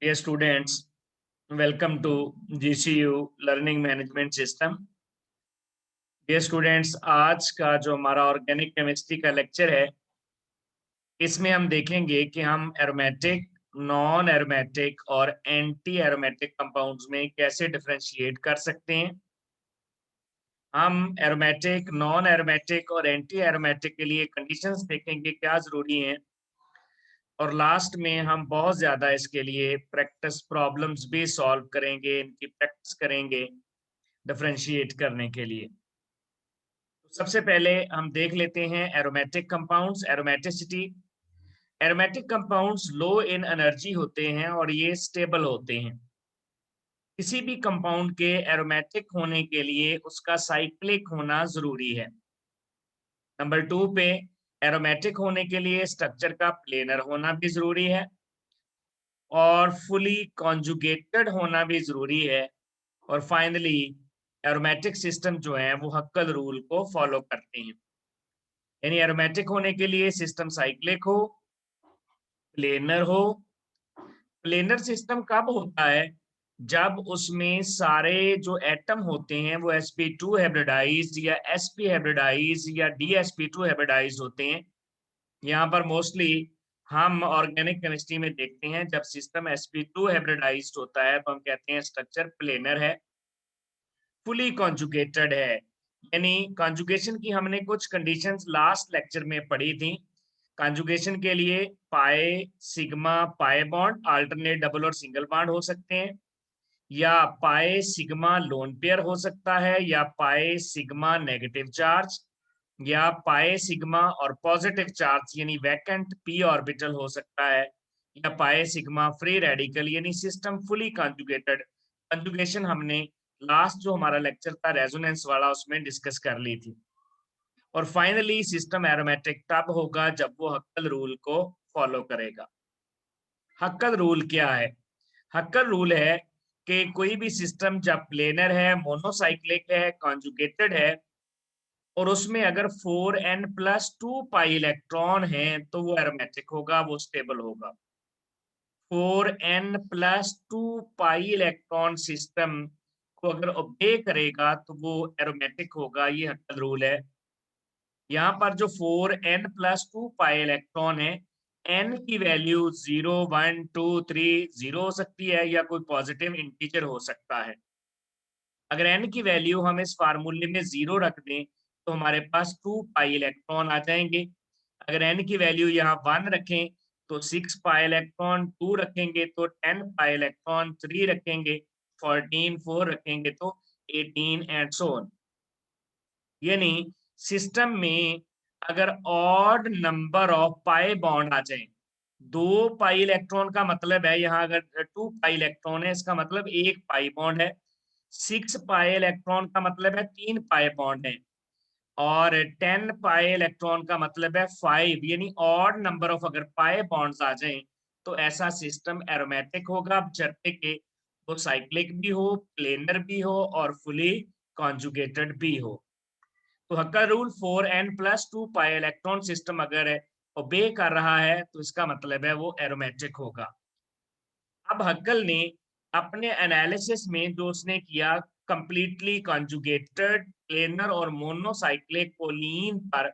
Dear students, welcome to GCU Learning Management System. Dear students, आज का जो हमारा ऑर्गेनिक केमिस्ट्री का लेक्चर है, इसमें हम देखेंगे कि हम एरोमेटिक, नॉन एरोमेटिक और एंटी एरोमेटिक कंपाउंड्स में कैसे डिफरेंशिएट कर सकते हैं। हम एरोमेटिक, नॉन एरोमेटिक और एंटी एरोमेटिक के लिए कंडीशंस देखेंगे क्या जरूरी हैं, और लास्ट में हम बहुत ज़्यादा इसके लिए प्रैक्टिस प्रॉब्लम्स भी सॉल्व करेंगे, इनकी प्रैक्टिस करेंगे डिफरेंशिएट करने के लिए। तो सबसे पहले हम देख लेते हैं aromatic compounds, aromaticity. Aromatic compounds लो इन एनर्जी होते हैं और ये स्टेबल होते हैं। किसी भी कंपाउंड के एरोमेटिक होने के लिए उसका साइक्लिक होना जरूरी है। नंबर 2 पे एरोमेटिक होने के लिए स्ट्रक्चर का प्लेनर होना भी जरूरी है और फुली कॉन्जुगेटेड होना भी जरूरी है। और फाइनली एरोमेटिक सिस्टम जो है वो हक्कल रूल को फॉलो करते हैं। यानी एरोमेटिक होने के लिए सिस्टम साइक्लिक हो, प्लेनर हो। प्लेनर सिस्टम कब होता है? जब उसमें सारे जो एटम होते हैं वो sp2 हाइब्रिडाइज्ड या sp हाइब्रिडाइज्ड या dsp2 हाइब्रिडाइज्ड होते हैं। यहाँ पर मोस्टली हम ऑर्गेनिक केमिस्ट्री में देखते हैं जब सिस्टम sp2 हाइब्रिडाइज्ड होता है तो हम कहते हैं स्ट्रक्चर प्लेनर है, फुली कॉन्जुगेटेड है। यानी कॉन्जुगेशन की हमने कुछ कंडीशंस लास्ट लेक्चर में पढ़ी थी। कॉन्जुगेशन के लिए pi, sigma, pi bond alternate double और सिंगल बॉन्ड हो सकते हैं, या पाई सिग्मा लोन पेयर हो सकता है, या पाई सिग्मा नेगेटिव चार्ज, या पाई सिग्मा और पॉजिटिव चार्ज यानी वैकेंट पी ऑर्बिटल हो सकता है, या पाई सिग्मा फ्री रेडिकल। यानी सिस्टम फुली कॉन्जुगेटेड। कॉन्जुगेशन हमने लास्ट जो हमारा लेक्चर था रेजोनेंस वाला उसमें डिस्कस कर ली थी। और फाइनली सिस्टम एरोमेटिक तब होगा जब वो हक्कल रूल को फॉलो करेगा। हक्कल रूल क्या है? हक्कल रूल है कि कोई भी सिस्टम जब प्लेनर है, मोनोसाइक्लिक है, कॉन्जुगेटेड है और उसमें अगर 4n+2 पाई इलेक्ट्रॉन है तो वो एरोमेटिक होगा, वो स्टेबल होगा। 4n+2 पाई इलेक्ट्रॉन सिस्टम को अगर ओबे करेगा तो वो एरोमेटिक होगा। ये हक्कल रूल है। यहाँ पर जो 4n+2 पाई इलेक्ट्रॉन है, n की वैल्यू 0, 1, 2, 3 0 हो सकती है या कोई पॉजिटिव इंटीजर हो सकता है। अगर n की वैल्यू हम इस फार्मूले में 0 रख दें तो हमारे पास 2 पाई इलेक्ट्रॉन आ जाएंगे। अगर n की वैल्यू यहाँ 1 रखें तो 6 पाई इलेक्ट्रॉन, 2 रखेंगे तो 10 पाई इलेक्ट्रॉन, 3 रखेंगे 14, 4 रखेंगे तो 18 एंड सो ऑन। यानी सिस्टम में अगर odd number of pi bond आ जाए, 2 पाई इलेक्ट्रॉन का मतलब है, यहाँ अगर 2 पाई इलेक्ट्रॉन है इसका मतलब 1 पाई बॉन्ड है। 6 पाई इलेक्ट्रॉन का मतलब है 3 पाई बॉन्ड है, और 10 पाई इलेक्ट्रॉन का मतलब है 5। यानी ऑड नंबर ऑफ अगर पाई बॉन्ड्स आ जाएं तो ऐसा सिस्टम एरोमेटिक होगा, बशर्ते कि वो साइक्लिक भी हो, प्लेनर भी हो और फुली कॉन्जुगेटेड भी हो। तो Huckel rule 4n+2 pi electron system अगर ओबे कर रहा है तो इसका मतलब है वो एरोमेटिक होगा। अब हक्कल ने अपने एनालिसिस में जो उसने किया कंप्लीटली कॉन्जुगेटेड, प्लेनर और मोनोसाइक्लिक कोलीन पर,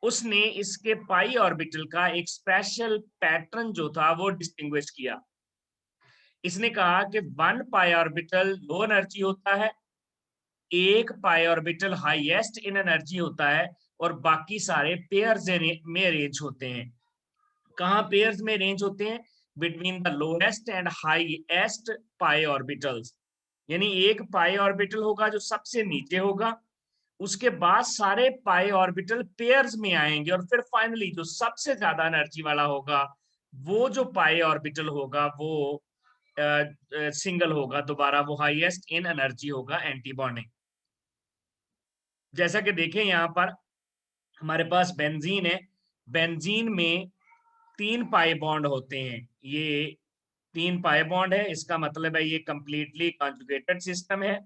उसने इसके पाई ऑर्बिटल का एक स्पेशल पैटर्न जो था वो डिस्टिंग्विश किया। इसने कहा कि 1 पाई ऑर्बिटल लो एनर्जी होता है, 1 पाई ऑर्बिटल हाईएस्ट इन एनर्जी होता है और बाकी सारे पेयर्स में रेंज होते हैं। कहाँ पेयर्स में रेंज होते हैं? Between the lowest and highest pi orbitals. यानी एक पाई ऑर्बिटल होगा जो सबसे नीचे होगा, उसके बाद सारे पाई ऑर्बिटल पेयर्स में आएंगे और फिर फाइनली जो सबसे ज्यादा एनर्जी वाला होगा वो जो पाई ऑर्बिटल होगा वो सिंगल होगा, दोबारा वो हाईएस्ट इन एनर्जी होगा, एंटी बॉन्डिंग। जैसा कि देखें यहाँ पर हमारे पास बेंजीन है। बेंजीन में 3 पाई बॉन्ड होते हैं। ये 3 पाई बॉन्ड है, इसका मतलब है ये कंप्लीटली कॉन्जुगेटेड सिस्टम है।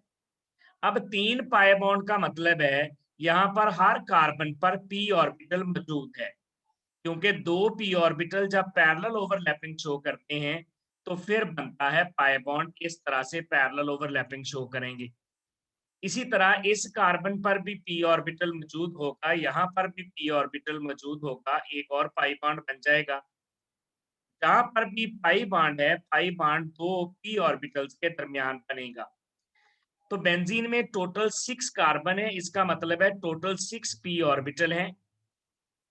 अब 3 पाई बॉन्ड का मतलब है यहाँ पर हर कार्बन पर p ऑर्बिटल मौजूद है, क्योंकि 2 p ऑर्बिटल जब पैरेलल ओवरलैपिंग शो करते हैं तो फिर बनता है पाई बॉन्ड। इस तरह से पैरेलल ओवरलैपिंग शो करेंगे। इसी तरह इस कार्बन पर भी p ऑर्बिटल मौजूद होगा, यहाँ पर भी p ऑर्बिटल मौजूद होगा, एक और पाई बॉन्ड बन जाएगा। जहां पर भी पाई बॉन्ड है, पाई बॉन्ड दो p ऑर्बिटल्स के दरमियान बनेगा। तो बेंजीन में टोटल 6 कार्बन है, इसका मतलब है टोटल 6 p ऑर्बिटल हैं।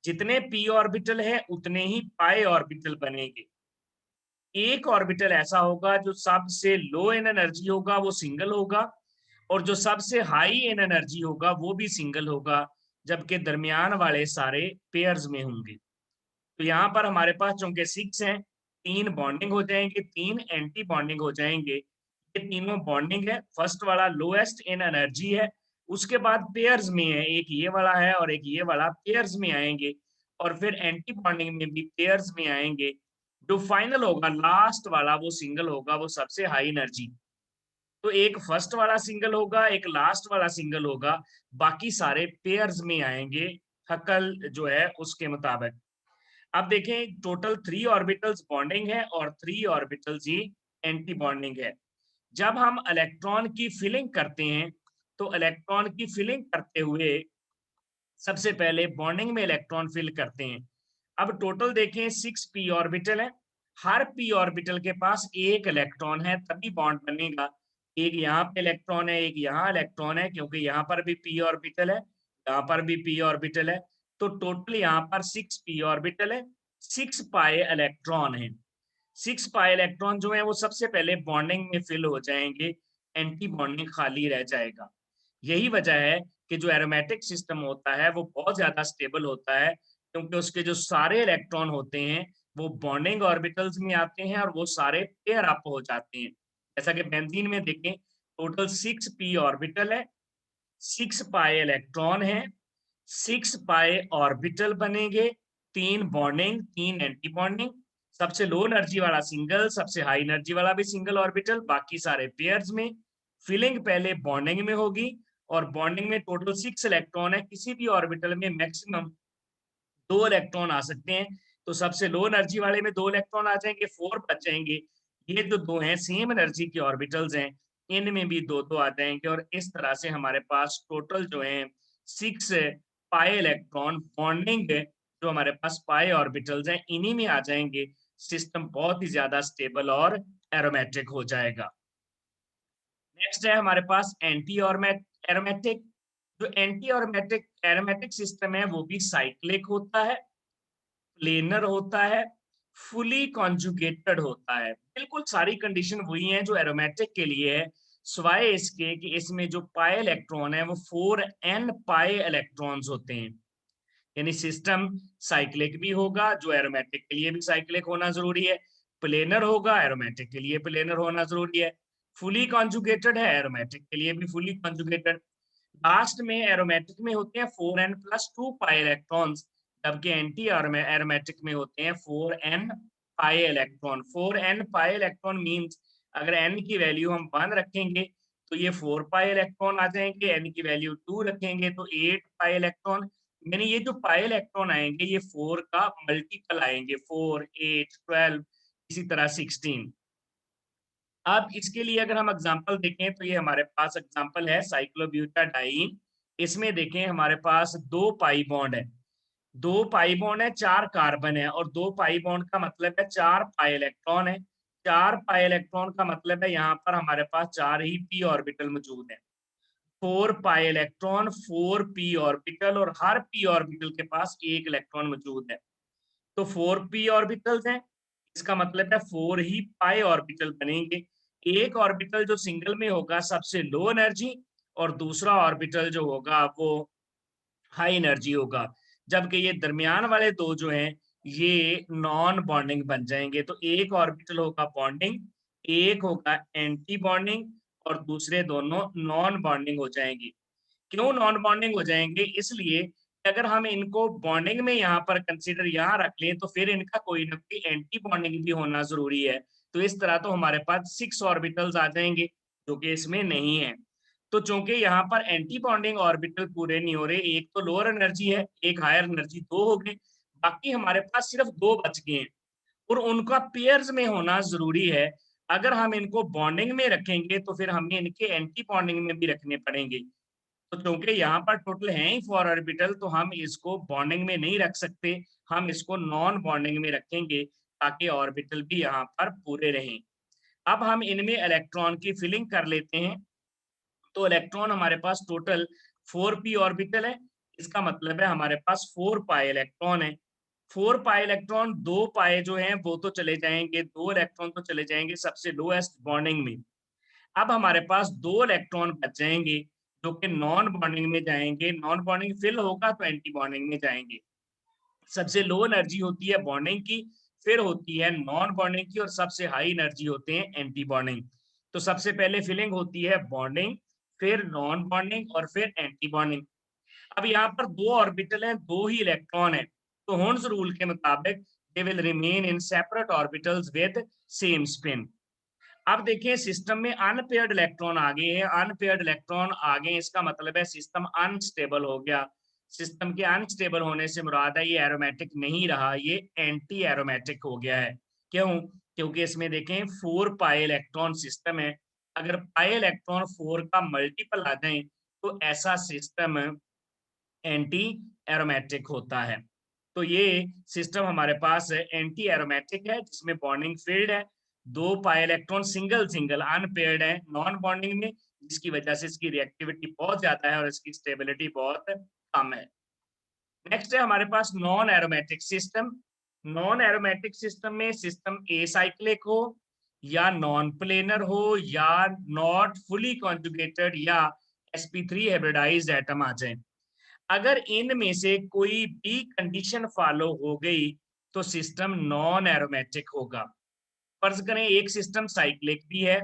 जितने p ऑर्बिटल है उतने ही पाई ऑर्बिटल बनेंगे। एक ऑर्बिटल ऐसा होगा जो सबसे लो इन एनर्जी होगा, वो सिंगल होगा, और जो सबसे हाई इन एनर्जी होगा वो भी सिंगल होगा, जबकि दरमियान वाले सारे पेयर्स में होंगे। तो यहाँ पर हमारे पास चूंकि 6 हैं, 3 बॉन्डिंग हो जाएंगे, 3 एंटी बॉन्डिंग हो जाएंगे। ये तीनों बॉन्डिंग है। फर्स्ट वाला लोएस्ट इन एनर्जी है, उसके बाद पेयर्स में है, एक ये वाला है और एक ये वाला पेयर्स में आएंगे, और फिर एंटी बॉन्डिंग में भी पेयर्स में आएंगे। जो फाइनल होगा लास्ट वाला वो सिंगल होगा, वो सबसे हाई एनर्जी। तो एक फर्स्ट वाला सिंगल होगा, एक लास्ट वाला सिंगल होगा, बाकी सारे पेयर्स में आएंगे हकल जो है उसके मुताबिक। अब देखें टोटल 3 ऑर्बिटल्स बॉन्डिंग है और 3 ऑर्बिटल्स ही एंटी बॉन्डिंग है। जब हम इलेक्ट्रॉन की फिलिंग करते हैं तो इलेक्ट्रॉन की फिलिंग करते हुए सबसे पहले बॉन्डिंग में इलेक्ट्रॉन फिल करते हैं। अब टोटल देखें 6 p ऑर्बिटल है, हर p ऑर्बिटल के पास एक इलेक्ट्रॉन है, तभी बॉन्ड बनेगा। एक यहाँ पे इलेक्ट्रॉन है, एक यहाँ इलेक्ट्रॉन है, क्योंकि यहाँ पर भी p ऑर्बिटल है, यहाँ पर भी p ऑर्बिटल है। तो टोटल यहाँ पर 6 p ऑर्बिटल है, 6 पाई इलेक्ट्रॉन है। 6 पाई इलेक्ट्रॉन जो है वो सबसे पहले बॉन्डिंग में फिल हो जाएंगे, एंटी बॉन्डिंग खाली रह जाएगा। यही वजह है कि जो एरोमेटिक सिस्टम होता है वो बहुत ज्यादा स्टेबल होता है, क्योंकि उसके जो सारे इलेक्ट्रॉन होते हैं वो बॉन्डिंग ऑर्बिटल्स में आते हैं और वो सारे पेयर अप हो जाते हैं। जैसा कि बेंजीन में देखें टोटल 6 p ऑर्बिटल है, 6 पाई इलेक्ट्रॉन है, 6 पाई ऑर्बिटल बनेंगे, 3 बॉन्डिंग 3 एंटी बॉन्डिंग, सबसे लो एनर्जी वाला सिंगल, सबसे हाई एनर्जी वाला भी सिंगल ऑर्बिटल, बाकी सारे पेयर्स में। फिलिंग पहले बॉन्डिंग में होगी, और बॉन्डिंग में टोटल 6 इलेक्ट्रॉन है, किसी भी ऑर्बिटल में मैक्सिमम 2 इलेक्ट्रॉन आ सकते हैं। तो सबसे लो एनर्जी वाले में 2 इलेक्ट्रॉन आ जाएंगे, 4 बच जाएंगे। ये जो 2 हैं सेम एनर्जी के ऑर्बिटल्स हैं, इनमें भी 2-2 आ जाएंगे, और इस तरह से हमारे पास टोटल जो है 6 पाई इलेक्ट्रॉन बॉन्डिंग जो हमारे पास पाई ऑर्बिटल्स हैं इन्हीं में आ जाएंगे। सिस्टम बहुत ही ज्यादा स्टेबल और एरोमेटिक हो जाएगा। नेक्स्ट है हमारे पास एंटी एरोमेटिक। जो एंटी एरोमेटिक एरोमेटिक सिस्टम है वो भी साइक्लिक होता है, प्लेनर होता है, फुली कॉन्जुगेटेड होता है। बिल्कुल सारी कंडीशन वही है जो एरोमेटिक के लिए है, सिवाय इसके कि इसमें जो पाई इलेक्ट्रॉन है वो 4n पाई इलेक्ट्रॉन्स होते हैं। यानी सिस्टम साइक्लिक भी होगा, जो एरोमेटिक के लिए भी साइक्लिक होना जरूरी है, प्लेनर होगा, एरोमेटिक के लिए प्लेनर होना जरूरी है, फुली कॉन्जुगेटेड है, एरोमेटिक के लिए भी फुली कॉन्जुगेटेड। लास्ट में एरोमेटिक में होते हैं 4n+2 पाई इलेक्ट्रॉन्स, जबकि एंटी एरोमेटिक में होते हैं 4n pi electron. 4n pi electron means अगर n की वैल्यू हम 1 रखेंगे तो ये 4 पाई इलेक्ट्रॉन आ जाएंगे, n की वैल्यू 2 रखेंगे तो 8 पाई इलेक्ट्रॉन। यानी ये जो पाई इलेक्ट्रॉन आएंगे ये 4 का मल्टीपल आएंगे, 4 8 12 इसी तरह 16। अब इसके लिए अगर हम एग्जांपल देखें तो ये हमारे पास एग्जांपल है साइक्लोब्यूटाडाइन। इसमें देखें हमारे पास 2 पाई बॉन्ड है, 2 पाई बॉन्ड है, 4 कार्बन है, और 2 पाई बॉन्ड का मतलब है 4 पाई इलेक्ट्रॉन है। 4 पाई इलेक्ट्रॉन का मतलब है यहाँ पर हमारे पास 4 ही p ऑर्बिटल मौजूद है। 4 पाई इलेक्ट्रॉन 4 p ऑर्बिटल, और हर p ऑर्बिटल के पास एक इलेक्ट्रॉन मौजूद है। तो 4 p ऑर्बिटल्स हैं, इसका मतलब है 4 ही पाई ऑर्बिटल बनेंगे। एक ऑर्बिटल जो सिंगल में होगा सबसे लो एनर्जी, और दूसरा ऑर्बिटल जो होगा वो हाई एनर्जी होगा, जबकि ये दरमियान वाले दो जो हैं ये नॉन बॉन्डिंग बन जाएंगे। तो एक ऑर्बिटल होगा बॉन्डिंग, एक होगा एंटी बॉन्डिंग, और दूसरे दोनों नॉन बॉन्डिंग हो जाएंगे। क्यों नॉन बॉन्डिंग हो जाएंगे? इसलिए कि अगर हम इनको बॉन्डिंग में यहाँ पर कंसीडर यहाँ रख लें तो फिर इनका कोई ना कोई एंटी बॉन्डिंग भी होना जरूरी है। तो इस तरह तो हमारे पास 6 ऑर्बिटल्स आ जाएंगे, जो कि इसमें नहीं है। तो चूंकि यहाँ पर एंटी बॉन्डिंग ऑर्बिटल पूरे नहीं हो रहे, एक तो लोअर एनर्जी है, एक हायर एनर्जी, 2 हो गए, बाकी हमारे पास सिर्फ 2 बच गए हैं। और उनका पेयर्स में होना जरूरी है। अगर हम इनको बॉन्डिंग में रखेंगे तो फिर हमें इनके एंटी बॉन्डिंग में भी रखने पड़ेंगे। तो क्योंकि यहाँ पर टोटल है ही 4 ऑर्बिटल, तो हम इसको बॉन्डिंग में नहीं रख सकते, हम इसको नॉन बॉन्डिंग में रखेंगे ताकि ऑर्बिटल भी यहाँ पर पूरे रहें। अब हम इनमें इलेक्ट्रॉन की फिलिंग कर लेते हैं। तो इलेक्ट्रॉन हमारे पास टोटल 4p ऑर्बिटल है, इसका मतलब है हमारे पास 4 पाई इलेक्ट्रॉन है। 4 पाई इलेक्ट्रॉन, 2 पाए जो हैं वो तो चले जाएंगे, 2 इलेक्ट्रॉन तो चले जाएंगे सबसे लोएस्ट बॉन्डिंग में। अब हमारे पास 2 इलेक्ट्रॉन बच जाएंगे जो कि नॉन बॉन्डिंग में जाएंगे, नॉन बॉन्डिंग फिल होगा तो एंटी बॉन्डिंग में जाएंगे। सबसे लो एनर्जी होती है बॉन्डिंग की, फिर होती है नॉन बॉन्डिंग की, और सबसे हाई एनर्जी होते हैं एंटी बॉन्डिंग। तो सबसे पहले फिलिंग होती है बॉन्डिंग, फिर नॉन बॉन्डिंग और फिर एंटी बॉन्डिंग। अब यहाँ पर 2 ऑर्बिटल हैं, 2 ही इलेक्ट्रॉन है, तो होर्न्स रूल के मुताबिक they will remain in separate orbitals with same spin. अब देखिए सिस्टम में अनपेयर्ड इलेक्ट्रॉन आ गए हैं, अनपेयर्ड इलेक्ट्रॉन आ गए, इसका मतलब है सिस्टम अनस्टेबल हो गया। सिस्टम के अनस्टेबल होने से मुराद है ये एरोमेटिक नहीं रहा, ये एंटी एरोमेटिक हो गया है। क्यों? क्योंकि इसमें देखें 4 पाई इलेक्ट्रॉन सिस्टम है, अगर पाई इलेक्ट्रॉन 4 का मल्टीपल आ जाए तो ऐसा सिस्टम एंटी एरोमेटिक होता है। तो ये सिस्टम हमारे पास एंटी एरोमेटिक है जिसमें बॉन्डिंग फील्ड है, 2 pi electron single single unpaired है नॉन बॉन्डिंग में, जिसकी वजह से इसकी रिएक्टिविटी बहुत ज्यादा है और इसकी स्टेबिलिटी बहुत कम है। नेक्स्ट है हमारे पास non aromatic system. Non aromatic system में सिस्टम एसाइक्लिक हो या नॉन प्लेनर हो या नॉट फुली कॉन्जुगेटेड या sp3 हाइब्रिडाइज्ड एटम आ जाए। अगर इनमें से कोई भी कंडीशन फॉलो हो गई तो सिस्टम नॉन एरोमेटिक होगा। फर्ज करें एक सिस्टम साइक्लिक भी है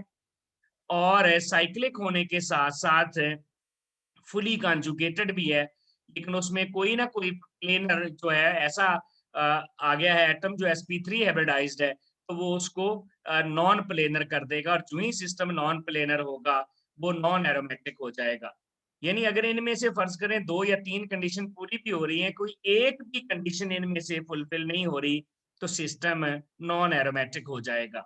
और साइक्लिक होने के साथ साथ फुली कॉन्जुगेटेड भी है, लेकिन उसमें कोई ना कोई प्लेनर जो है ऐसा आ गया है एटम जो sp3 हाइब्रिडाइज्ड है, तो वो उसको नॉन प्लेनर कर देगा, और जो ही सिस्टम नॉन प्लेनर होगा वो नॉन एरोमेटिक हो जाएगा। यानी अगर इनमें से फर्ज करें 2 या 3 कंडीशन पूरी भी हो रही है, कोई एक भी कंडीशन इनमें से फुलफिल नहीं हो रही, तो सिस्टम नॉन एरोमेटिक हो जाएगा।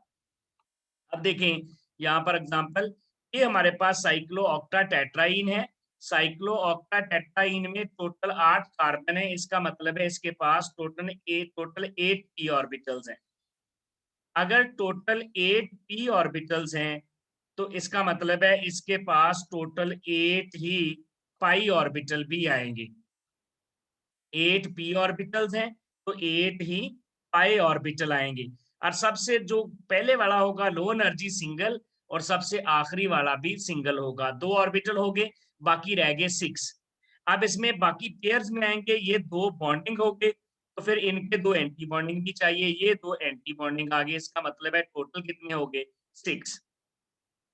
अब देखें यहाँ पर एग्जांपल, ये हमारे पास साइक्लो ऑक्टा टेट्राइन है। साइक्लो ऑक्टा टेट्राइन में टोटल 8 कार्बन है, इसका मतलब है इसके पास टोटल 8 p ऑर्बिटल्स हैं। अगर टोटल 8 p ऑर्बिटल्स हैं तो इसका मतलब है इसके पास टोटल 8 ही पाई ऑर्बिटल भी आएंगे। 8 p ऑर्बिटल्स हैं तो 8 ही पाई ऑर्बिटल आएंगे, और सबसे जो पहले वाला होगा लो एनर्जी सिंगल, और सबसे आखिरी वाला भी सिंगल होगा। 2 ऑर्बिटल हो गए, बाकी रह गए 6। अब इसमें बाकी पेयर्स में आएंगे, ये 2 बॉन्डिंग हो गए, तो फिर इनके 2 एंटी बॉन्डिंग भी चाहिए, ये 2 एंटी बॉन्डिंग आ गए, इसका मतलब है टोटल कितने हो गए 6।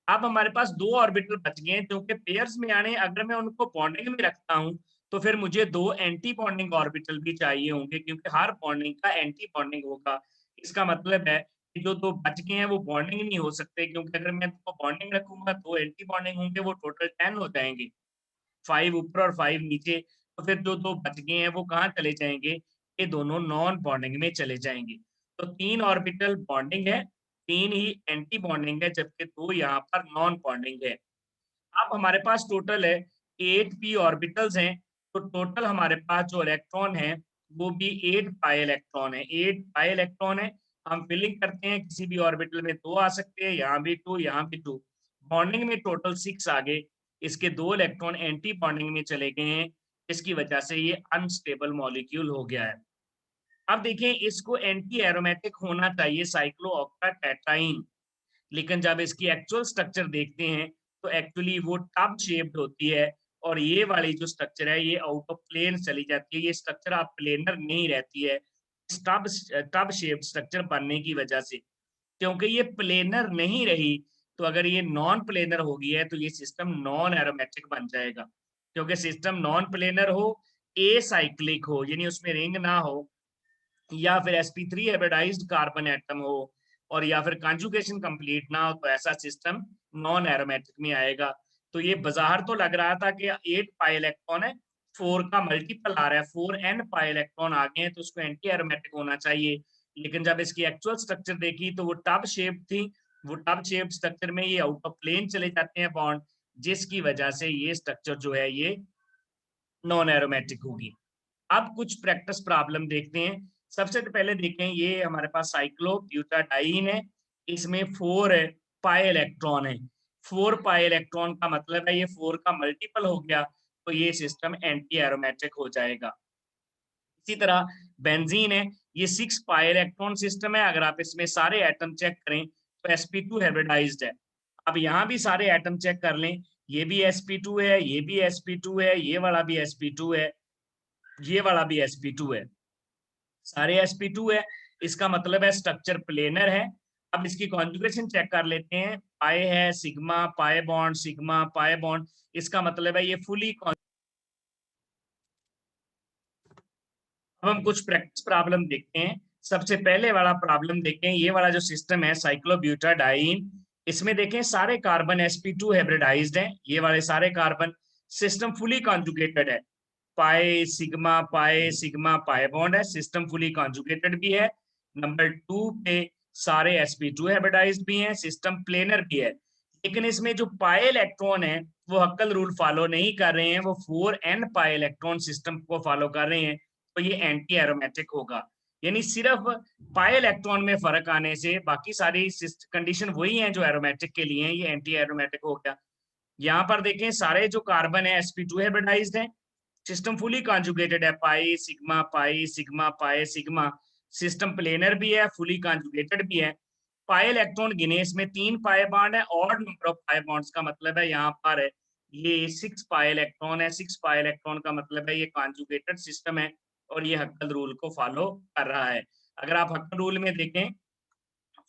अब हमारे पास 2 ऑर्बिटल बच गए हैं, क्योंकि पेयर्स में आने अगर मैं उनको बॉन्डिंग में रखता हूं तो फिर मुझे 2 एंटी बॉन्डिंग ऑर्बिटल भी चाहिए होंगे, क्योंकि हर बॉन्डिंग का एंटी बॉन्डिंग होगा। इसका मतलब है कि जो 2 बच गए हैं वो बॉन्डिंग नहीं हो सकते, क्योंकि अगर मैं इनको बॉन्डिंग रखूंगा 2 एंटी बॉन्डिंग होंगे, वो टोटल 10 हो जाएंगे, 5 ऊपर और 5 नीचे। तो फिर जो 2 बच गए हैं वो कहाँ चले जाएंगे? ये दोनों नॉन बॉन्डिंग में चले जाएंगे। तो 3 ऑर्बिटल बॉन्डिंग है, 3 ही एंटी बॉन्डिंग है, जबकि 2 यहाँ पर नॉन बॉन्डिंग है। अब हमारे पास टोटल है 8 p ऑर्बिटल्स हैं, तो टोटल हमारे पास जो इलेक्ट्रॉन है वो भी 8 पाई इलेक्ट्रॉन है, 8 पाई इलेक्ट्रॉन है। हम फिलिंग करते हैं, किसी भी ऑर्बिटल में 2 आ सकते हैं, यहाँ भी 2, यहाँ भी 2। बॉन्डिंग में टोटल 6 आ गए, इसके 2 इलेक्ट्रॉन एंटी बॉन्डिंग में चले गए हैं, इसकी वजह से ये अनस्टेबल मॉलिक्यूल हो गया है। अब देखिए इसको एंटी एरोमेटिक होना चाहिए साइक्लो ऑक्टाटेट्राइन, लेकिन जब इसकी एक्चुअल स्ट्रक्चर देखते हैं तो एक्चुअली वो टब शेप्ड होती है, और ये वाली जो स्ट्रक्चर है ये आउट ऑफ प्लेन चली जाती है, ये स्ट्रक्चर आप प्लेनर नहीं रहती है टब टब शेप्ड स्ट्रक्चर बनने की वजह से। क्योंकि ये प्लेनर नहीं रही, तो अगर ये नॉन प्लेनर हो गई है तो ये सिस्टम नॉन एरोमेटिक बन जाएगा। क्योंकि सिस्टम नॉन प्लेनर हो, ए साइक्लिक हो यानी उसमें रिंग ना हो, या फिर sp3 हाइब्रिडाइज्ड कार्बन एटम हो, और या फिर कॉन्जुगेशन कंप्लीट ना हो, तो ऐसा सिस्टम नॉन एरोमेटिक में आएगा। तो ये बाहर तो लग रहा था कि 8 पाई इलेक्ट्रॉन है, 4 का मल्टीपल आ रहा है, 4n पाई इलेक्ट्रॉन आ गए हैं, तो उसको एंटी एरोमेटिक होना चाहिए, लेकिन जब इसकी एक्चुअल स्ट्रक्चर देखी तो वो टब शेप थी। वो टब शेप स्ट्रक्चर में ये आउट ऑफ प्लेन चले जाते हैं बॉन्ड, जिसकी वजह से ये स्ट्रक्चर जो है ये नॉन एरोमेटिक होगी। अब कुछ प्रैक्टिस प्रॉब्लम देखते हैं। सबसे पहले देखें, ये हमारे पास साइक्लोब्यूटाडाइन है, इसमें 4 पाई इलेक्ट्रॉन है। 4 पाई इलेक्ट्रॉन का मतलब है ये 4 का मल्टीपल हो गया, तो ये सिस्टम एंटी एरोमेटिक हो जाएगा। इसी तरह बेंजीन है, ये 6 पाई इलेक्ट्रॉन सिस्टम है। अगर आप इसमें सारे एटम चेक करें तो sp2 हाइब्रिडाइज्ड है। अब यहाँ भी सारे एटम चेक कर लें, ये भी sp2 है, ये भी sp2 है, ये वाला भी sp2 है, ये वाला भी sp2 है, सारे sp2 है। इसका मतलब है स्ट्रक्चर प्लेनर है। अब इसकी कॉन्जुगेशन चेक कर लेते हैं। पाई है, sigma pi bond, sigma pi bond, इसका मतलब है ये फुली। अब हम कुछ प्रैक्टिस प्रॉब्लम देखते हैं। सबसे पहले वाला प्रॉब्लम देखें, ये वाला जो सिस्टम है साइक्लोब्यूटाडाइन, इसमें देखें सारे कार्बन sp2 हाइब्रिडाइज्ड हैं। ये वाले सारे कार्बन, सिस्टम फुली कॉन्जुगेटेड है। पाई सिग्मा पाई बॉन्ड है, सिस्टम फुली कॉन्जुगेटेड भी है। नंबर 2 पे सारे sp2 हाइब्रिडाइज्ड भी हैं, सिस्टम प्लेनर भी है। लेकिन इसमें जो पाई इलेक्ट्रॉन है वो हक्कल रूल फॉलो नहीं कर रहे हैं, वो 4n पाई इलेक्ट्रॉन सिस्टम को फॉलो कर रहे हैं, तो ये एंटी एरोमेटिक होगा। यानी सिर्फ पाई इलेक्ट्रॉन में फर्क आने से बाकी सारी कंडीशन वही हैं जो एरोमेटिक के लिए हैं, ये एंटी एरोमेटिक हो गया। यहाँ पर देखें सारे जो कार्बन है sp2 हाइब्रिडाइज्ड है, सिस्टम फुली कॉन्जुगेटेड है, पाई सिग्मा, सिस्टम प्लेनर भी है, फुली कॉन्जुगेटेड भी है। पाई इलेक्ट्रॉन गिने, इसमें 3 पाई बॉन्ड है, odd number of pi bonds का मतलब है यहाँ पर है ये 6 पाई इलेक्ट्रॉन है। 6 पाई इलेक्ट्रॉन का मतलब है ये कॉन्जुगेटेड सिस्टम है और ये हक्कल रूल को फॉलो कर रहा है। अगर आप हक्कल रूल में देखें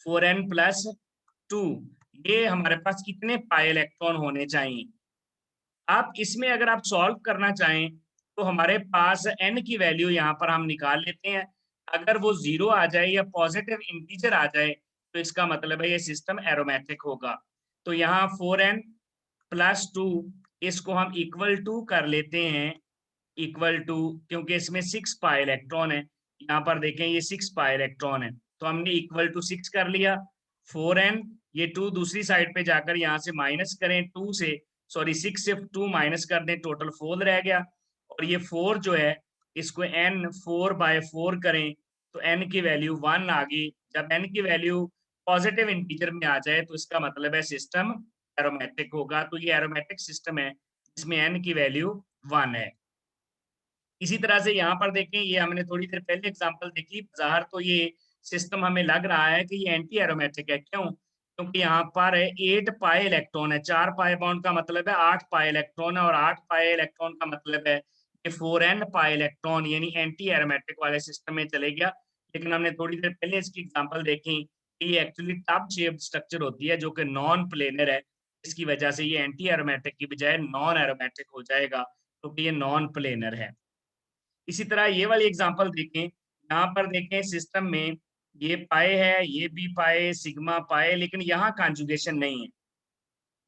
4n+2, ये हमारे पास कितने पाई इलेक्ट्रॉन होने चाहिए। आप इसमें अगर आप सॉल्व करना चाहें तो हमारे पास n की वैल्यू यहाँ पर हम निकाल लेते हैं। अगर वो 0 आ जाए या पॉजिटिव इंटीजर आ जाए तो इसका मतलब है ये सिस्टम एरोमेटिक होगा। तो यहाँ 4n+2 इसको हम इक्वल टू कर लेते हैं, इक्वल टू, क्योंकि इसमें 6 पाई इलेक्ट्रॉन है। यहाँ पर देखें ये 6 पाई इलेक्ट्रॉन है, तो हमने इक्वल टू 6 कर लिया। 4n, ये 2 दूसरी साइड पे जाकर यहाँ से माइनस करें 2 से, सॉरी 6 से 2 माइनस कर दें, टोटल 4 रह गया। और ये 4 जो है इसको n 4/4 करें तो n की वैल्यू 1 आ गई। जब n की वैल्यू पॉजिटिव इंटीजर में आ जाए तो इसका मतलब है सिस्टम एरोमेटिक होगा। तो ये एरोमेटिक सिस्टम है जिसमें n की वैल्यू 1 है। इसी तरह से यहाँ पर देखें, ये हमने थोड़ी देर पहले एग्जांपल देखी, बाहर तो ये सिस्टम हमें लग रहा है कि ये एंटी एरोमेटिक है। क्यों? क्योंकि यहाँ पर 8 पाई इलेक्ट्रॉन है, 4 पाई बॉन्ड का मतलब है 8 पाई इलेक्ट्रॉन है, और 8 पाई इलेक्ट्रॉन का मतलब है कि 4n पाई इलेक्ट्रॉन, यानी एंटी एरोमेटिक वाले सिस्टम में चले गया। लेकिन हमने थोड़ी देर पहले इसकी एग्जाम्पल देखी कि ये एक्चुअली टब शेप्ड स्ट्रक्चर होती है जो कि नॉन प्लेनर है, इसकी वजह से ये एंटी एरोमेटिक की बजाय नॉन एरोमेटिक हो जाएगा, क्योंकि ये नॉन प्लेनर है। इसी तरह ये वाली एग्जांपल देखें, यहाँ पर देखें सिस्टम में ये पाए है, ये भी पाए, सिग्मा पाए, लेकिन यहाँ कॉन्जुगेशन नहीं है,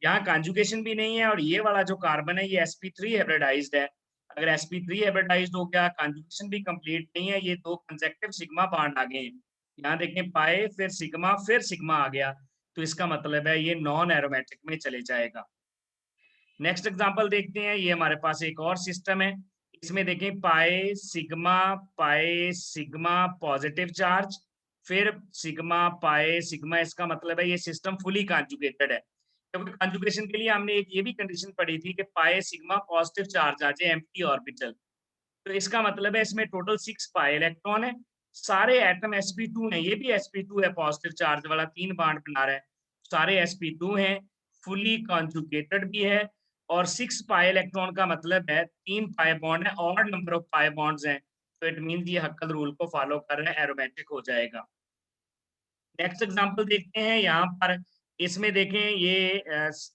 यहाँ कॉन्जुगेशन भी नहीं है। और ये वाला जो कार्बन है ये sp3 हाइब्रिडाइज्ड है। अगर sp3 हाइब्रिडाइज्ड हो गया, कॉन्जुगेशन भी कंप्लीट नहीं है, ये 2 कंसेक्टिव सिग्मा बॉन्ड आ गए हैं। यहाँ देखें पाए फिर सिग्मा आ गया, तो इसका मतलब है ये नॉन एरोमेटिक में चले जाएगा। नेक्स्ट एग्जांपल देखते हैं, ये हमारे पास एक और सिस्टम है। इसमें देखें पाई सिग्मा पॉजिटिव चार्ज, फिर सिग्मा पाई सिग्मा, इसका मतलब है ये सिस्टम फुली कॉन्जुगेटेड है। क्योंकि कॉन्जुगेशन के लिए हमने एक ये भी कंडीशन पढ़ी थी कि पाई सिग्मा पॉजिटिव चार्ज आ जाए एम्प्टी ऑर्बिटल, तो इसका मतलब है इसमें टोटल 6 पाई इलेक्ट्रॉन है, सारे एटम sp2 हैं, ये भी sp2 है, पॉजिटिव चार्ज वाला 3 बॉन्ड बना रहा है, सारे sp2 हैं, फुली कॉन्जुगेटेड भी है। और 6 पाई इलेक्ट्रॉन का मतलब है 3 पाई बॉन्ड है, odd number of pi bonds हैं, तो इट मींस ये हक्कल रूल को फॉलो कर रहे हैं, एरोमेटिक हो जाएगा। नेक्स्ट एग्जांपल देखते हैं, यहाँ पर इसमें देखें ये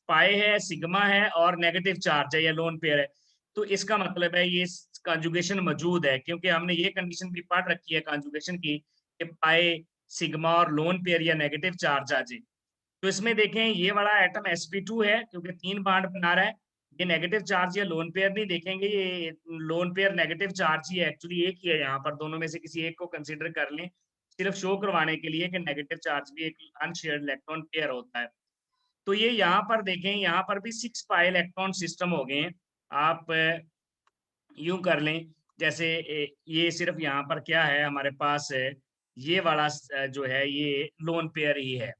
पाई है, सिग्मा है और नेगेटिव चार्ज है या लोन पेयर है, तो इसका मतलब है ये कॉन्जुगेशन मौजूद है, क्योंकि हमने ये कंडीशन भी पढ़ रखी है कॉन्जुगेशन की कि पाई सिग्मा और लोन पेयर या नेगेटिव चार्ज आ जाए। तो इसमें देखें ये वाला एटम sp2 है, क्योंकि 3 बॉन्ड बना रहा है, ये नेगेटिव चार्ज या लोन पेयर नहीं देखेंगे, ये लोन पेयर नेगेटिव चार्ज ही है, एक्चुअली एक ही है, यहाँ पर दोनों में से किसी एक को कंसीडर कर लें। सिर्फ शो करवाने के लिए कि नेगेटिव चार्ज भी एक अनशेयर्ड इलेक्ट्रॉन पेयर होता है। तो ये यहाँ पर देखें, यहाँ पर भी 6 पाई इलेक्ट्रॉन सिस्टम हो गए हैं। आप यूं कर लें, जैसे ये सिर्फ यहाँ पर क्या है हमारे पास, ये वाला जो है ये लोन पेयर ही है।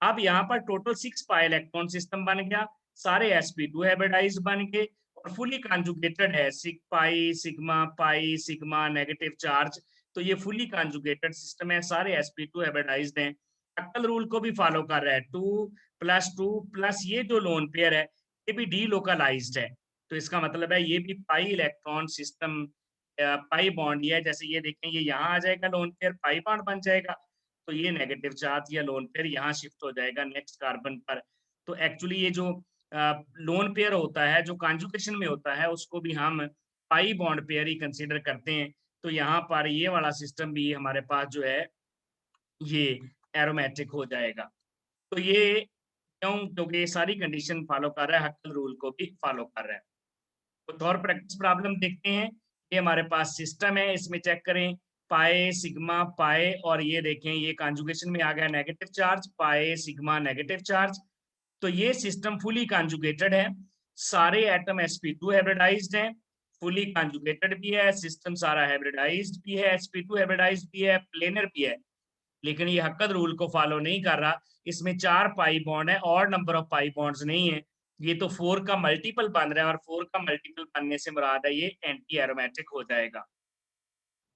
अब यहाँ पर टोटल 6 पाई इलेक्ट्रॉन सिस्टम बन गया, सारे sp2 हाइब्रिडाइज्ड बन गए और फुली कॉन्जुगेटेड है, पाई सिग्मा नेगेटिव चार्ज। तो ये फुली कॉन्जुगेटेड सिस्टम है, सारे sp2 हाइब्रिडाइज्ड हैं। हक्कल रूल को भी फॉलो कर रहा है, 2+2+ ये जो लोन पेयर है ये भी डीलोकलाइज्ड है। तो इसका मतलब है ये भी पाई इलेक्ट्रॉन सिस्टम, पाई बॉन्ड ये है, जैसे ये देखें ये यहाँ आ जाएगा लोन पेयर, पाई बॉन्ड बन जाएगा। तो ये नेगेटिव चार्ज या लोन पेयर यहाँ शिफ्ट हो जाएगा नेक्स्ट कार्बन पर। तो एक्चुअली ये जो लोन पेयर होता है जो कॉन्जुगेशन में होता है उसको भी हम पाई बॉन्ड पेयर ही कंसीडर करते हैं। तो यहाँ पर ये वाला सिस्टम भी हमारे पास जो है ये एरोमेटिक हो जाएगा। तो ये क्यों? क्योंकि ये सारी कंडीशन फॉलो कर रहा है, हक्कल रूल को भी फॉलो कर रहा है। तो और प्रैक्टिस प्रॉब्लम देखते हैं। ये हमारे पास सिस्टम है, इसमें चेक करें पाए सिग्मा पाए, और ये देखें ये कॉन्जुगेशन में आ गया नेगेटिव चार्ज, पाए सिग्मा नेगेटिव चार्ज। तो ये सिस्टम फुली कॉन्जुगेटेड है, सारे एटम sp2 हाइब्रिडाइज्ड हैं, फुली कॉन्जुगेटेड भी है सिस्टम, सारा हाइब्रिडाइज्ड भी है, sp2 हाइब्रिडाइज्ड भी है, प्लेनर भी है। लेकिन ये हक्कत रूल को फॉलो नहीं कर रहा, इसमें 4 पाई बॉन्ड है और नंबर ऑफ पाई बॉन्ड्स नहीं है। ये तो 4 का मल्टीपल बन रहा है और 4 का मल्टीपल बनने से मुराद है ये एंटी एरोमेटिक हो जाएगा।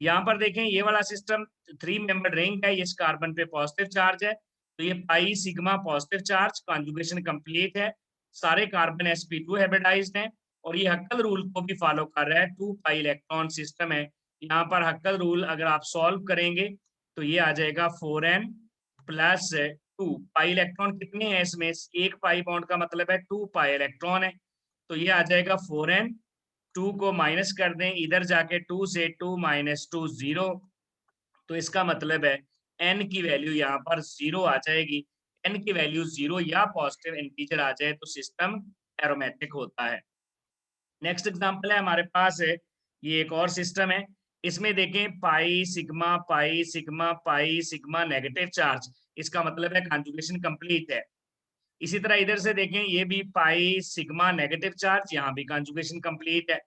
यहाँ पर देखें ये वाला सिस्टम 3 मेंबर्ड रिंग है, इस कार्बन पे पॉजिटिव चार्ज है, तो ये pi sigma positive charge, conjugation complete है, सारे कार्बन sp2 हाइब्रिडाइज्ड हैं और ये हक्कल रूल को भी फॉलो कर रहा है, 2 पाई इलेक्ट्रॉन सिस्टम है। यहाँ पर हक्कल रूल अगर आप सॉल्व करेंगे तो ये आ जाएगा 4n+2। पाई इलेक्ट्रॉन कितने हैं इसमें? एक पाई बॉन्ड का मतलब है 2 पाई इलेक्ट्रॉन है, तो ये आ जाएगा 4n, 2 को माइनस कर दें, इधर जाके 2 से 2 - 2 0। तो इसका मतलब है n की वैल्यू यहाँ पर 0 आ जाएगी। n की वैल्यू 0 या पॉजिटिव इंटीजर आ जाए तो सिस्टम एरोमेटिक होता है। नेक्स्ट एग्जांपल है हमारे पास है, ये एक और सिस्टम है, इसमें देखें पाई सिग्मा नेगेटिव चार्ज, इसका मतलब है कॉन्जुगेशन कंप्लीट है। इसी तरह इधर से देखें ये भी पाई सिग्मा नेगेटिव चार्ज, यहाँ भी कॉन्जुगेशन कंप्लीट है।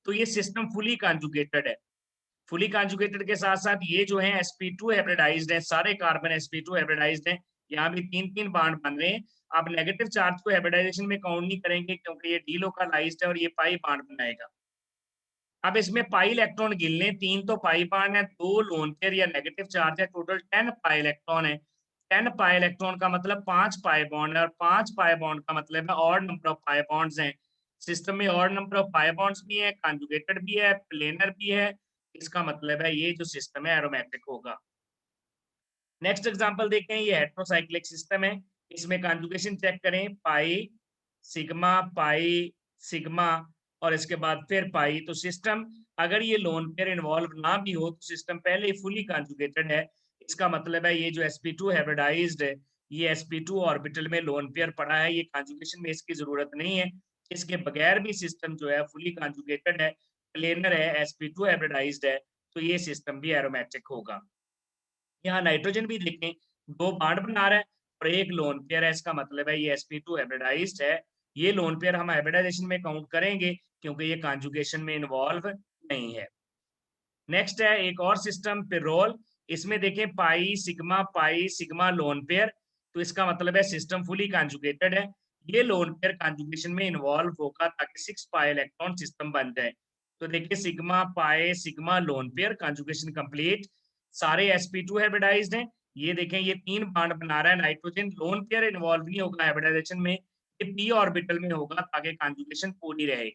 तो ये सिस्टम फुली कॉन्जुगेटेड है। फुली कॉन्जुगेटेड के साथ साथ ये जो है sp2 हाइब्रिडाइज्ड है, सारे कार्बन sp2 हाइब्रिडाइज्ड हैं, यहाँ भी 3-3 बॉन्ड बन रहे हैं। आप नेगेटिव चार्ज को हाइब्रिडाइजेशन में काउंट नहीं करेंगे क्योंकि ये डीलोकलाइज्ड है और ये पाई बॉन्ड बनाएगा। अब इसमें पाई इलेक्ट्रॉन गिन लें, 3 तो पाई बॉन्ड है, 2 लोन पेयर या नेगेटिव चार्ज है, टोटल 10 पाई इलेक्ट्रॉन है। 10 पाई इलेक्ट्रॉन का मतलब 5 पाई बॉन्ड है और 5 पाई बॉन्ड का मतलब है odd number of pi bonds हैं। सिस्टम में odd number of pi bonds भी है, कॉन्जुगेटेड भी है, प्लेनर भी है। इसका मतलब है ये जो सिस्टम है एरोमेटिक होगा। नेक्स्ट एग्जांपल देखते हैं, ये हेटेरोसाइक्लिक सिस्टम है, इसमें कॉन्जुगेशन चेक करें पाई सिग्मा और इसके बाद फिर पाई। तो सिस्टम अगर ये लोन पेयर इन्वॉल्व ना भी हो तो सिस्टम पहले ही फुली कॉन्जुगेटेड है। इसका मतलब है ये जो sp2 हाइब्रिडाइज्ड है, ये sp2 ऑर्बिटल में लोन पेयर पड़ा है, ये कॉन्जुगेशन में इसकी जरूरत नहीं है। इसके बगैर भी सिस्टम जो है फुली कॉन्जुगेटेड है, प्लेनर है, sp2 हाइब्रिडाइज्ड है, तो ये सिस्टम भी एरोमेटिक होगा। यहाँ नाइट्रोजन भी देखें, 2 बॉन्ड बना रहा है और एक लोन पेयर है, इसका मतलब है ये sp2 हाइब्रिडाइज्ड है। ये लोन पेयर हम हाइब्रिडाइजेशन में काउंट करेंगे क्योंकि ये कॉन्जुगेशन में इन्वॉल्व नहीं है। नेक्स्ट है एक और सिस्टम पिरोल, इसमें देखें पाई सिग्मा लोन पेयर, तो इसका मतलब है सिस्टम फुली कॉन्जुगेटेड है। ये लोन पेयर कॉन्जुगेशन में इन्वॉल्व होगा ताकि 6 पाई इलेक्ट्रॉन सिस्टम बन जाए। तो देखिए sigma lone pair conjugation complete, सारे sp2 हाइब्रिडाइज्ड हैं। ये देखें ये 3 बॉन्ड बना रहा है, नाइट्रोजन लोन पेयर इन्वॉल्व नहीं होगा हाइब्रिडाइजेशन में, ये p ऑर्बिटल में होगा ताकि कॉन्जुगेशन पूरी रहे।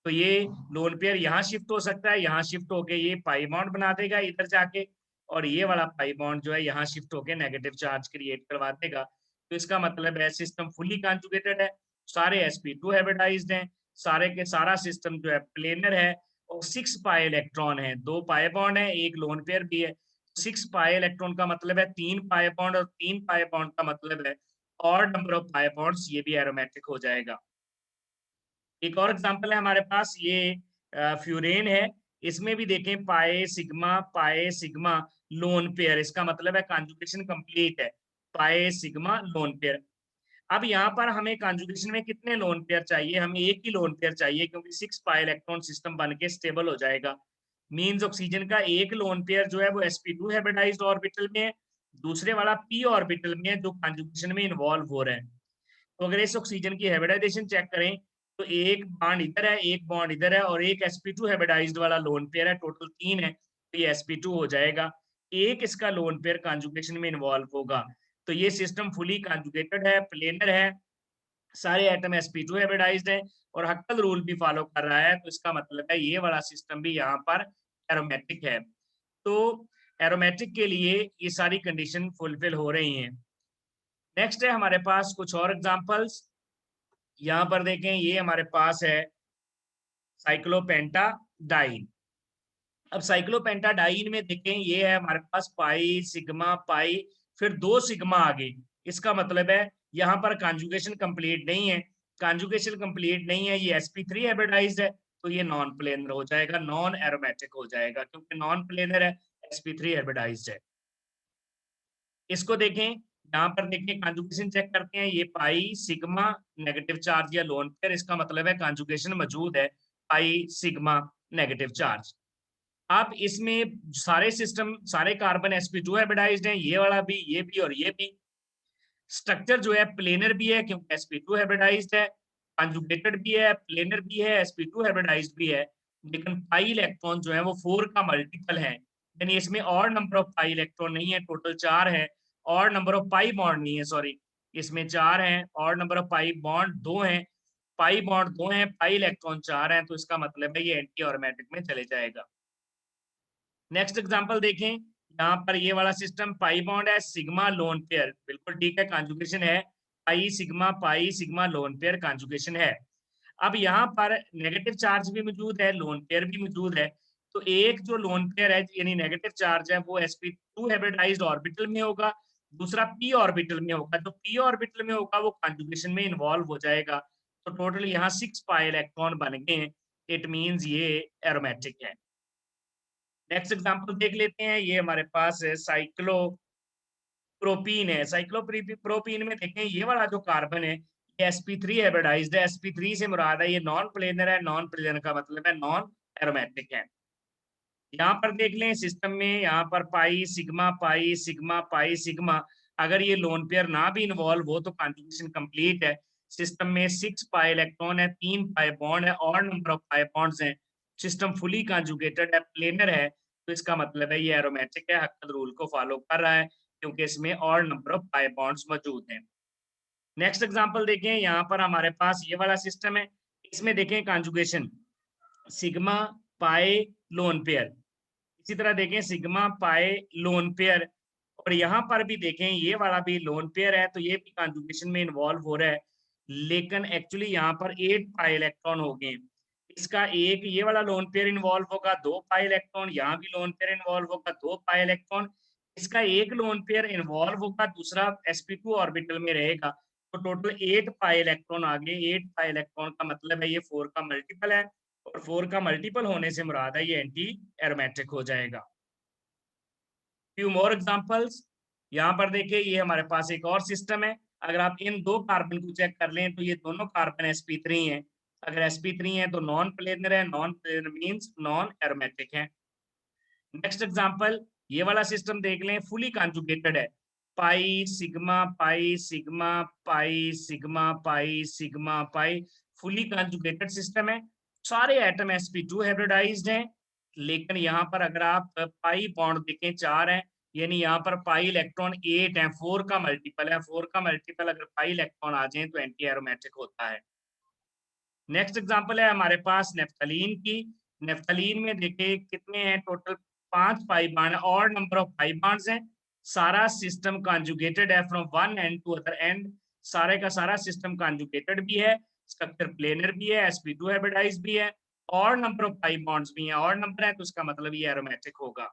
तो ये लोन पेयर यहाँ शिफ्ट हो सकता है, यहाँ शिफ्ट होके ये पाई बॉन्ड बना देगा इधर जाके, और ये वाला पाई बॉन्ड जो है यहाँ शिफ्ट होके नेगेटिव चार्ज क्रिएट करवा देगा। तो इसका मतलब है सिस्टम फुली कॉन्जुगेटेड है, सारे sp2 हाइब्रिडाइज्ड हैं, सारे के सारा सिस्टम जो है प्लेनर है और 6 पाई इलेक्ट्रॉन है, 2 पाई बॉन्ड है, एक लोन पेयर भी है। 6 पाई इलेक्ट्रॉन का मतलब है 3 पाई बॉन्ड और 3 पाई बॉन्ड का मतलब है और नंबर ऑफ पाई बॉन्ड्स, ये भी एरोमेटिक हो जाएगा। एक और एग्जांपल है हमारे पास, ये फ्यूरेन है, इसमें भी देखें पाए सिग्मा लोन पेयर, इसका मतलब है कॉन्जुगेशन कंप्लीट है, पाई सिग्मा लोन पेयर। अब यहाँ पर हमें कॉन्जुगेशन में कितने लोन पेयर चाहिए? हमें एक ही लोन पेयर चाहिए, क्योंकि 6 पाई इलेक्ट्रॉन सिस्टम बन के स्टेबल हो जाएगा। मींस ऑक्सीजन का एक लोन पेयर जो है वो sp2 हाइब्रिडाइज्ड ऑर्बिटल में है, दूसरे वाला p ऑर्बिटल में है जो कॉन्जुगेशन में इन्वॉल्व हो रहे हैं। तो अगर इस ऑक्सीजन की हाइब्रिडाइजेशन चेक करें तो एक बॉन्ड इधर है, एक बॉन्ड इधर है, और एक sp2 हाइब्रिडाइज्ड वाला लोन पेयर है, टोटल 3 है, तो ये sp2 हो जाएगा। एक इसका लोन पेयर कॉन्जुगेशन में इन्वॉल्व होगा, तो ये सिस्टम फुली कॉन्जुगेटेड है, प्लेनर है, सारे एटम sp2 हाइब्रिडाइज्ड है और हक्कल रूल भी फॉलो कर रहा है, तो इसका मतलब है ये वाला सिस्टम भी यहाँ पर एरोमेटिक है। तो एरोमेटिक के लिए ये सारी कंडीशन फुलफिल हो रही हैं। नेक्स्ट है हमारे पास कुछ और एग्जांपल्स। यहाँ पर देखें, ये हमारे पास है साइक्लोपेंटाडाइन। अब साइक्लोपेंटाडाइन में देखें, ये है हमारे पास पाई सिग्मा पाई, फिर 2 सिग्मा आगे। इसका मतलब है यहाँ पर कॉन्जुगेशन कंप्लीट नहीं है, कॉन्जुगेशन कंप्लीट नहीं है, ये sp3 हाइब्रिडाइज्ड है, तो ये नॉन प्लेनर हो जाएगा, नॉन एरोमेटिक हो जाएगा, क्योंकि नॉन प्लेनर है, sp3 हाइब्रिडाइज्ड है। इसको देखें, यहाँ पर देखें कॉन्जुगेशन चेक करते हैं, ये पाई सिग्मा नेगेटिव चार्ज या लोन पेयर, इसका मतलब है कॉन्जुगेशन मौजूद है, पाई सिग्मा नेगेटिव चार्ज। आप इसमें सारे सिस्टम, सारे कार्बन sp2 हाइब्रिडाइज्ड हैं, ये वाला भी, ये भी और ये भी। स्ट्रक्चर जो है प्लेनर भी है, क्योंकि sp2 हाइब्रिडाइज्ड है, कंजुगेटेड भी है, प्लेनर भी है, sp2 हाइब्रिडाइज्ड भी है, लेकिन पाई इलेक्ट्रॉन जो है वो 4 का मल्टीपल है, यानी इसमें और नंबर ऑफ पाई इलेक्ट्रॉन नहीं है, टोटल 4 है, और नंबर ऑफ पाई बॉन्ड नहीं है, सॉरी, इसमें 4 हैं, और नंबर ऑफ पाई बॉन्ड 2 हैं, पाई बॉन्ड 2 हैं, पाई इलेक्ट्रॉन 4 हैं, तो इसका मतलब है ये एंटी ऑर्मेटिक में चले जाएगा। नेक्स्ट एग्जांपल देखें, यहाँ पर ये वाला सिस्टम पाई बॉन्ड है, सिग्मा लोन पेयर, बिल्कुल ठीक है, कॉन्जुगेशन है, pi sigma lone pair conjugation है। अब यहाँ पर नेगेटिव चार्ज भी मौजूद है, लोन पेयर भी मौजूद है, तो एक जो लोन पेयर है यानी नेगेटिव चार्ज है वो sp2 हाइब्रिडाइज्ड ऑर्बिटल में होगा, दूसरा p ऑर्बिटल में होगा, जो p ऑर्बिटल में होगा वो कॉन्जुगेशन में इन्वॉल्व हो जाएगा, तो टोटल यहाँ 6 पाई इलेक्ट्रॉन बन गए, इट मींस ये एरोमेटिक है। नेक्स्ट एग्जांपल देख लेते हैं, ये हमारे पास है साइक्लोप्रोपीन है। साइक्लोप्रोपीन में देखें, ये वाला जो कार्बन है ये sp3 हाइब्रिडाइज्ड है, sp3 से मुराद है ये नॉन प्लेनर है, नॉन प्लेनर का मतलब है नॉन एरोमेटिक है। यहाँ पर देख लें सिस्टम में, यहाँ पर पाई sigma pi sigma pi sigma, अगर ये लोन पेयर ना भी इन्वॉल्व हो तो कॉन्जुगेशन कंप्लीट है। सिस्टम में 6 पाई इलेक्ट्रॉन है, 3 पाई बॉन्ड है, और नंबर ऑफ पाई बॉन्ड्स हैं, सिस्टम फुली कॉन्जुगेटेड है, प्लेनर है, तो इसका मतलब है ये एरोमेटिक है, हक्कल रूल को फॉलो कर रहा है, क्योंकि इसमें और नंबर ऑफ पाई बॉन्ड्स मौजूद हैं। नेक्स्ट एग्जांपल देखें, यहाँ पर हमारे पास ये वाला सिस्टम है, इसमें देखें conjugation sigma pi lone pair, इसी तरह देखें सिग्मा पाई लोन पेयर, और यहाँ पर भी देखें ये वाला भी लोन पेयर है, तो ये भी कॉन्जुगेशन में इन्वॉल्व हो रहा है, लेकिन एक्चुअली यहाँ पर 8 पाई इलेक्ट्रॉन हो गए। इसका एक ये वाला लोन पेयर इन्वॉल्व होगा, 2 पाई इलेक्ट्रॉन, यहाँ भी लोन पेयर इन्वॉल्व होगा, 2 पाई इलेक्ट्रॉन, इसका एक लोन पेयर इन्वॉल्व होगा, दूसरा sp2 ऑर्बिटल में रहेगा, तो टोटल 8 पाई इलेक्ट्रॉन आ गए। 8 पाई इलेक्ट्रॉन का मतलब है ये 4 का मल्टीपल है, और 4 का मल्टीपल होने से मुराद है ये एंटी एरोमेटिक हो जाएगा। फ्यू मोर एग्जांपल्स, यहाँ पर देखिए, ये हमारे पास एक और सिस्टम है, अगर आप इन 2 कार्बन को चेक कर लें तो ये दोनों कार्बन sp3 हैं, अगर sp3 है तो नॉन प्लेनर है, non planar means non aromatic है। नेक्स्ट एग्जांपल, ये वाला सिस्टम देख लें, फुली कॉन्जुगेटेड है, पाई sigma pi sigma pi sigma pi sigma पाई, फुली कॉन्जुगेटेड सिस्टम है, सारे एटम sp2 हाइब्रिडाइज्ड हैं, लेकिन यहाँ पर अगर आप पाई बॉन्ड देखें 4 हैं, यानी यहाँ पर पाई इलेक्ट्रॉन 8 है, 4 का मल्टीपल है, 4 का मल्टीपल अगर पाई इलेक्ट्रॉन आ जाए तो एंटी एरोमेटिक होता है। नेक्स्ट एग्जांपल है हमारे पास नेफ्थलीन की। नेफ्थलीन में देखिए कितने हैं, टोटल 5 पाई बॉन्ड और नंबर ऑफ पाई बॉन्ड्स हैं, सारा सिस्टम कॉन्जुगेटेड है from one end to other end, सारे का सारा सिस्टम कॉन्जुगेटेड भी है, स्ट्रक्चर प्लेनर भी है, sp2 हाइब्रिडाइज्ड भी है, और नंबर ऑफ पाई बॉन्ड्स भी हैं, और नंबर है, तो उसका मतलब ये एरोमेटिक होगा।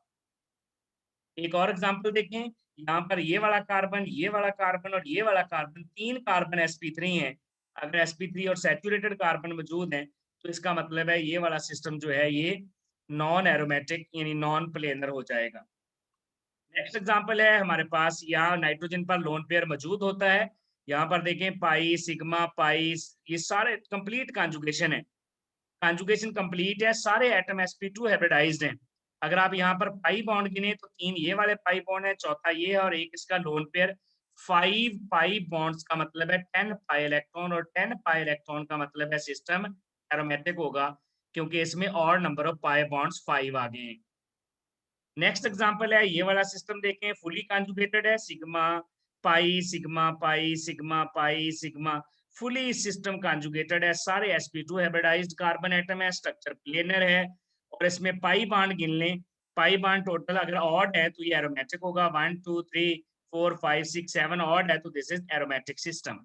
एक और एग्जांपल देखें, यहाँ पर ये वाला कार्बन, ये वाला कार्बन और ये वाला कार्बन, 3 कार्बन sp3 हैं, अगर sp3 और सैचुरेटेड कार्बन मौजूद हैं तो इसका मतलब है ये वाला सिस्टम जो है ये नॉन एरोमेटिक यानी नॉन प्लेनर हो जाएगा। नेक्स्ट एग्जांपल है हमारे पास, यहाँ नाइट्रोजन पर लोन पेयर मौजूद होता है। यहाँ पर देखें पाई, सिग्मा, पाई, ये सारे कंप्लीट कॉन्जुगेशन है। कॉन्जुगेशन कंप्लीट है, सारे एटम sp2 हाइब्रिडाइज्ड हैं। अगर आप यहाँ पर पाई बॉन्ड गिने तो 3 ये वाले पाई बॉन्ड है, चौथा ये है और एक इसका लोन पेयर। 5 पाई बॉन्ड्स का मतलब है 10 पाई इलेक्ट्रॉन, और 10 पाई इलेक्ट्रॉन का मतलब है सिस्टम एरोमेटिक होगा, क्योंकि इसमें और नंबर ऑफ पाई बॉन्ड्स 5 आ गए हैं। नेक्स्ट एग्जांपल है ये वाला सिस्टम देखें, फुली कॉन्जुगेटेड है, sigma pi, sigma pi, sigma pi, sigma, fully system conjugated है, सारे sp2 हाइब्रिडाइज्ड कार्बन एटम है, स्ट्रक्चर प्लेनर है, और इसमें पाई बॉन्ड गिन लें। पाई बॉन्ड टोटल अगर ऑड है तो ये एरोमेटिक होगा, 1 2 3 4 5 6 7 ऑड है तो दिस इज एरोमेटिक सिस्टम।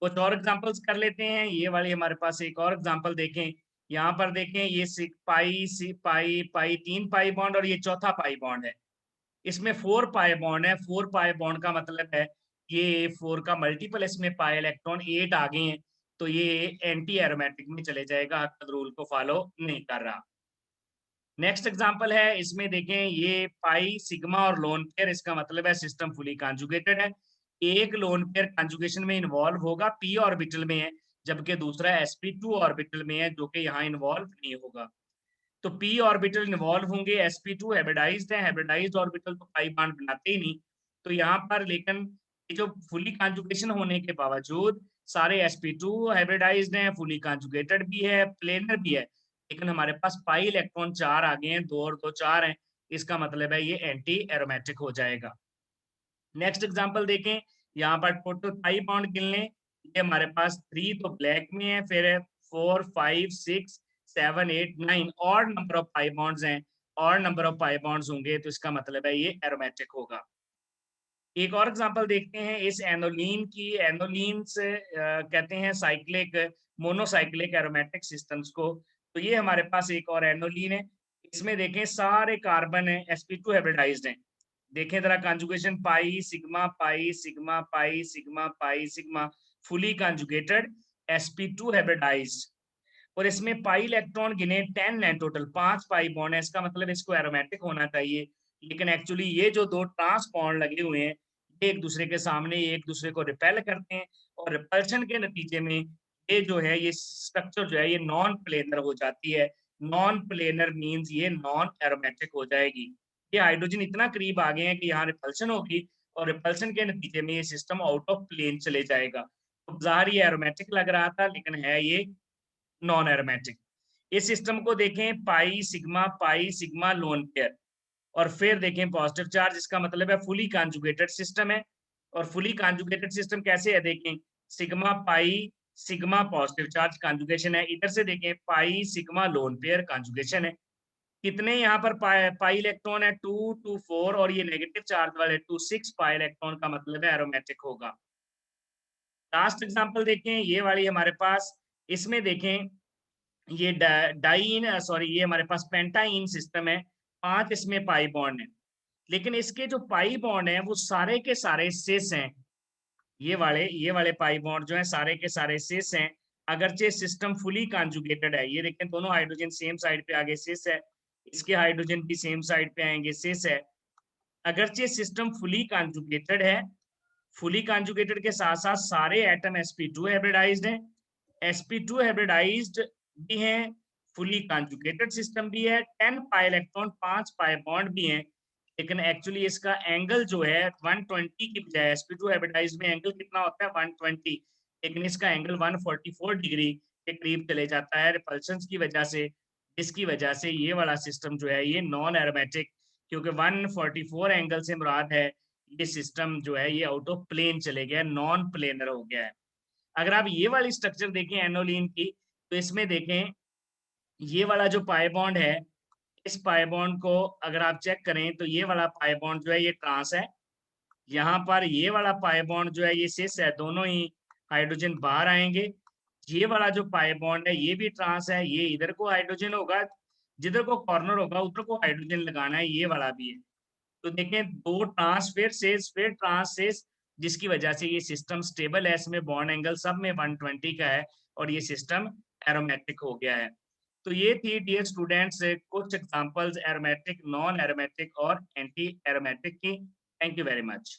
कुछ और एग्जांपल्स कर लेते हैं। ये वाली हमारे पास एक और एग्जांपल देखें, यहाँ पर देखें ये पाई, सी पाई, पाई 3 पाई बॉन्ड और ये चौथा पाई बॉन्ड है। इसमें 4 पाई बॉन्ड है। 4 पाई बॉन्ड का मतलब है ये 4 का मल्टीपल, इसमें पाई इलेक्ट्रॉन 8 आ गए हैं, तो ये एंटी एरोमेटिक में चले जाएगा, हक्कत रूल को फॉलो नहीं कर रहा। नेक्स्ट एग्जांपल है, इसमें देखें ये पाई, सिग्मा और लोन पेयर, इसका मतलब है सिस्टम फुली कॉन्जुगेटेड है। एक लोन पेयर कॉन्जुगेशन में इन्वॉल्व होगा, p ऑर्बिटल में है, जबकि दूसरा sp2 ऑर्बिटल में है, जो कि यहाँ इन्वॉल्व नहीं होगा। तो p ऑर्बिटल इन्वॉल्व होंगे, sp2 हाइब्रिडाइज्ड है, हाइब्रिडाइज्ड ऑर्बिटल तो पाई बॉन्ड बनाते ही नहीं। तो यहाँ पर लेकिन ये जो फुली कॉन्जुगेशन होने के बावजूद सारे sp2 हाइब्रिडाइज्ड हैं, फुली कॉन्जुगेटेड भी है, प्लेनर भी है, लेकिन हमारे पास पाई इलेक्ट्रॉन 4 आ गए हैं, 2 और 2 4 हैं, इसका मतलब है ये एंटी एरोमेटिक हो जाएगा। नेक्स्ट एग्जांपल देखें, यहाँ पर टोटल पाई बॉन्ड गिन लें, ये हमारे पास 3 तो ब्लैक में है, फिर 4 5 6 7 8 9 और नंबर ऑफ पाई बॉन्ड्स हैं, और नंबर ऑफ पाई बॉन्ड्स होंगे तो इसका मतलब है ये एरोमेटिक होगा। एक और एग्जांपल देखते हैं इस एनोलीन की। एनोलीन से कहते हैं साइक्लिक मोनोसाइक्लिक एरोमेटिक सिस्टम्स को। तो ये हमारे पास एक और एनोलीन है, इसमें देखें सारे कार्बन है sp2 हाइब्रिडाइज्ड हैं। देखें जरा conjugation, pi, sigma, pi, sigma, pi, sigma, pi, sigma, fully conjugated sp2 hybridized, और इसमें पाई इलेक्ट्रॉन गिने 10 है, टोटल 5 पाई बॉन्ड है, इसका मतलब इसको एरोमेटिक होना चाहिए, लेकिन एक्चुअली ये जो 2 ट्रांस बॉन्ड लगे हुए हैं ये एक दूसरे के सामने एक दूसरे को रिपेल करते हैं, और रिपल्शन के नतीजे में ये जो है ये स्ट्रक्चर जो है ये नॉन प्लेनर हो जाती है। नॉन प्लेनर मींस ये नॉन एरोमेटिक हो जाएगी। ये हाइड्रोजन इतना करीब आ गए हैं कि यहाँ रिपल्शन होगी, और रिपल्शन के नतीजे में ये सिस्टम आउट ऑफ प्लेन चले जाएगा। तो ज़ाहिर ये एरोमेटिक लग रहा था, लेकिन है ये नॉन एरोमेटिक। इस सिस्टम को देखें, पाई सिग्मा लोन पेयर, और फिर देखें पॉजिटिव चार्ज, इसका मतलब है फुली कॉन्जुगेटेड सिस्टम है। और फुली कॉन्जुगेटेड सिस्टम कैसे है देखें, sigma pi sigma positive charge conjugation है, इधर से देखें pi sigma lone pair conjugation है। कितने यहाँ पर पाई इलेक्ट्रॉन है, 2 2 4, और ये नेगेटिव चार्ज वाले 2 6 पाई इलेक्ट्रॉन का मतलब है एरोमेटिक होगा। लास्ट एग्जांपल देखें, ये वाली हमारे पास, इसमें देखें ये डाइन सॉरी ये हमारे पास पेंटाइन सिस्टम है, 5 इसमें पाई बॉन्ड है, लेकिन इसके जो पाई बॉन्ड है वो सारे के सारे सिस हैं। ये वाले पाई बॉन्ड जो है सारे के सारे सिस हैं, अगरचे सिस्टम फुली कॉन्जुगेटेड है। ये देखें दोनों हाइड्रोजन सेम साइड पे आगे सिस है, इसके हाइड्रोजन भी सेम साइड पे आएंगे सिस है। अगरचे सिस्टम फुली कॉन्जुगेटेड है, फुली कॉन्जुगेटेड के साथ साथ सारे एटम sp2 हाइब्रिडाइज्ड हैं, sp2 हाइब्रिडाइज्ड भी हैं, फुली कॉन्जुगेटेड सिस्टम भी है, 10 पाई इलेक्ट्रॉन 5 पाई बॉन्ड भी हैं, लेकिन एक्चुअली इसका एंगल जो है 120 की बजाय sp2 हाइब्रिडाइज्ड में एंगल कितना होता है 120, लेकिन इसका एंगल 144 डिग्री के करीब चले जाता है रिपल्शन की वजह से, जिसकी वजह से ये वाला सिस्टम जो है ये नॉन एरोमेटिक, क्योंकि 144 एंगल से मुराद है ये सिस्टम जो है ये आउट ऑफ प्लेन चले गया, नॉन प्लेनर हो गया है। अगर आप ये वाली स्ट्रक्चर देखें एनोलीन की, तो इसमें देखें ये वाला जो पाई बॉन्ड है, इस पाई बॉन्ड को अगर आप चेक करें तो ये वाला पाई बॉन्ड जो है ये ट्रांस है, यहाँ पर ये वाला पाई बॉन्ड जो है ये सिस है, दोनों ही हाइड्रोजन बाहर आएंगे। ये वाला जो पाई बॉन्ड है ये भी ट्रांस है, ये इधर को हाइड्रोजन होगा, जिधर को कॉर्नर होगा उधर को हाइड्रोजन लगाना है, ये वाला भी है। तो देखें 2 ट्रांस फिर ट्रांस सिस, जिसकी वजह से ये सिस्टम स्टेबल है, इसमें बॉन्ड एंगल सब में 120 का है, और ये सिस्टम एरोमेटिक हो गया है। तो ये थी डियर स्टूडेंट्स कुछ एग्जांपल्स एरोमेटिक, नॉन एरोमेटिक और एंटी एरोमेटिक की। Thank you very much.